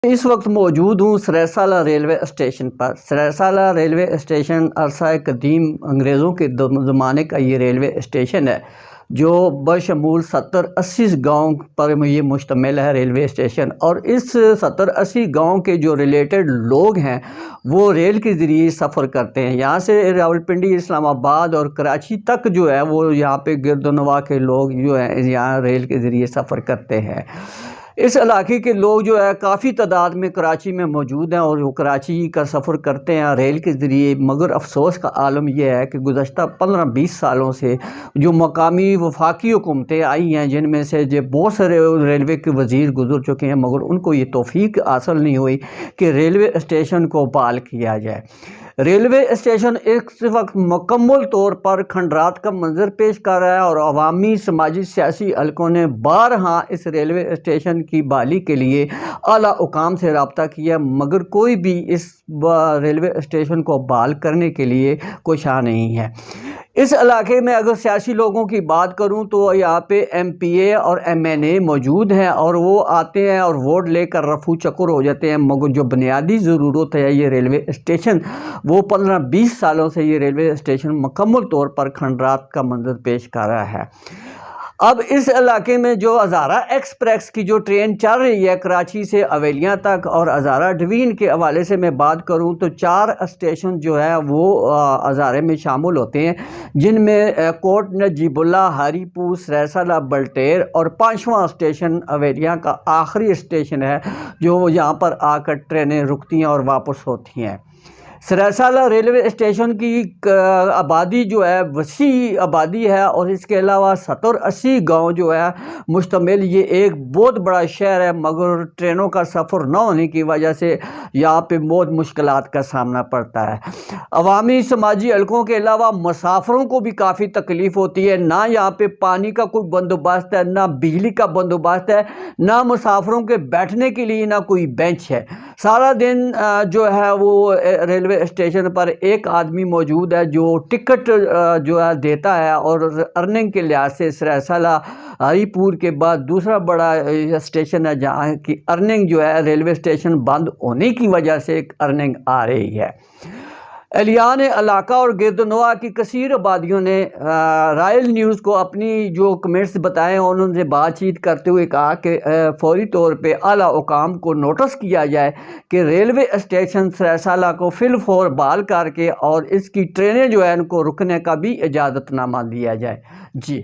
اس وقت موجود ہوں سریسالہ ریلوے اسٹیشن پر۔ سریسالہ ریلوے اسٹیشن عرصہ قدیم انگریزوں کے زمانے کا یہ ریلوے اسٹیشن ہے جو بشمول 70-80 گاؤں پر یہ مشتمل ہے ریلوے اسٹیشن، اور اس 70-80 گاؤں کے جو ریلیٹڈ لوگ ہیں وہ ریل کے ذریعے سفر کرتے ہیں۔ یہاں سے راولپنڈی، اسلام آباد اور کراچی تک جو ہے وہ یہاں پہ گرد و نواح کے لوگ جو ہیں یہاں ریل کے ذریعے سفر کرتے ہیں۔ اس علاقے کے لوگ جو ہے کافی تعداد میں کراچی میں موجود ہیں اور وہ کراچی کا سفر کرتے ہیں ریل کے ذریعے، مگر افسوس کا عالم یہ ہے کہ گزشتہ 15-20 سالوں سے جو مقامی وفاقی حکومتیں آئی ہیں، جن میں سے بہت سارے ریلوے کے وزیر گزر چکے ہیں، مگر ان کو یہ توفیق حاصل نہیں ہوئی کہ ریلوے اسٹیشن کو بحال کیا جائے۔ ریلوے اسٹیشن اس وقت مکمل طور پر کھنڈرات کا منظر پیش کر رہا ہے، اور عوامی سماجی سیاسی حلقوں نے بارہا اس ریلوے اسٹیشن کی بحالی کے لیے اعلیٰ حکام سے رابطہ کیا، مگر کوئی بھی اس ریلوے اسٹیشن کو بحال کرنے کے لیے کوشاں نہیں ہے۔ اس علاقے میں اگر سیاسی لوگوں کی بات کروں تو یہاں پہ ایم پی اے اور ایم این اے موجود ہیں، اور وہ آتے ہیں اور ووٹ لے کر رفو چکر ہو جاتے ہیں، مگر جو بنیادی ضرورت ہے یہ ریلوے اسٹیشن، وہ 15-20 سالوں سے یہ ریلوے اسٹیشن مکمل طور پر کھنڈرات کا منظر پیش کر رہا ہے۔ اب اس علاقے میں جو ہزارہ ایکسپریس کی جو ٹرین چل رہی ہے کراچی سے اویلیاں تک، اور ہزارہ ڈوین کے حوالے سے میں بات کروں تو 4 اسٹیشن جو ہے وہ ہزارے میں شامل ہوتے ہیں، جن میں کوٹ نجیب اللہ، ہری پور، سریسالہ، بلٹیر، اور 5واں اسٹیشن اویلیاں کا آخری اسٹیشن ہے جو یہاں پر آ کر ٹرینیں رکتی ہیں اور واپس ہوتی ہیں۔ سریسالہ ریلوے اسٹیشن کی آبادی جو ہے وسیع آبادی ہے، اور اس کے علاوہ 70-80 گاؤں جو ہے مشتمل یہ ایک بہت بڑا شہر ہے، مگر ٹرینوں کا سفر نہ ہونے کی وجہ سے یہاں پہ بہت مشکلات کا سامنا پڑتا ہے۔ عوامی سماجی حلقوں کے علاوہ مسافروں کو بھی کافی تکلیف ہوتی ہے، نہ یہاں پہ پانی کا کوئی بندوبست ہے، نہ بجلی کا بندوبست ہے، نہ مسافروں کے بیٹھنے کے لیے نہ کوئی بینچ ہے۔ سارا دن جو ہے وہ ریلوے اسٹیشن پر ایک آدمی موجود ہے جو ٹکٹ جو ہے دیتا ہے، اور ارننگ کے لحاظ سے سریسالہ ہری پور کے بعد دوسرا بڑا اسٹیشن ہے جہاں کی ارننگ جو ہے ریلوے اسٹیشن بند ہونے کی وجہ سے ایک ارننگ آ رہی ہے۔ اہلیان علاقہ اور گرد و نواح کی کثیر آبادیوں نے رائل نیوز کو اپنی جو کمنٹس بتائے ہیں، انہوں نے بات چیت کرتے ہوئے کہا کہ فوری طور پہ اعلیٰ حکام کو نوٹس کیا جائے کہ ریلوے اسٹیشن سریسالہ کو فی الفور بحال کر کے اور اس کی ٹرینیں جو ہیں ان کو رکنے کا بھی اجازت نامہ دیا جائے۔ جی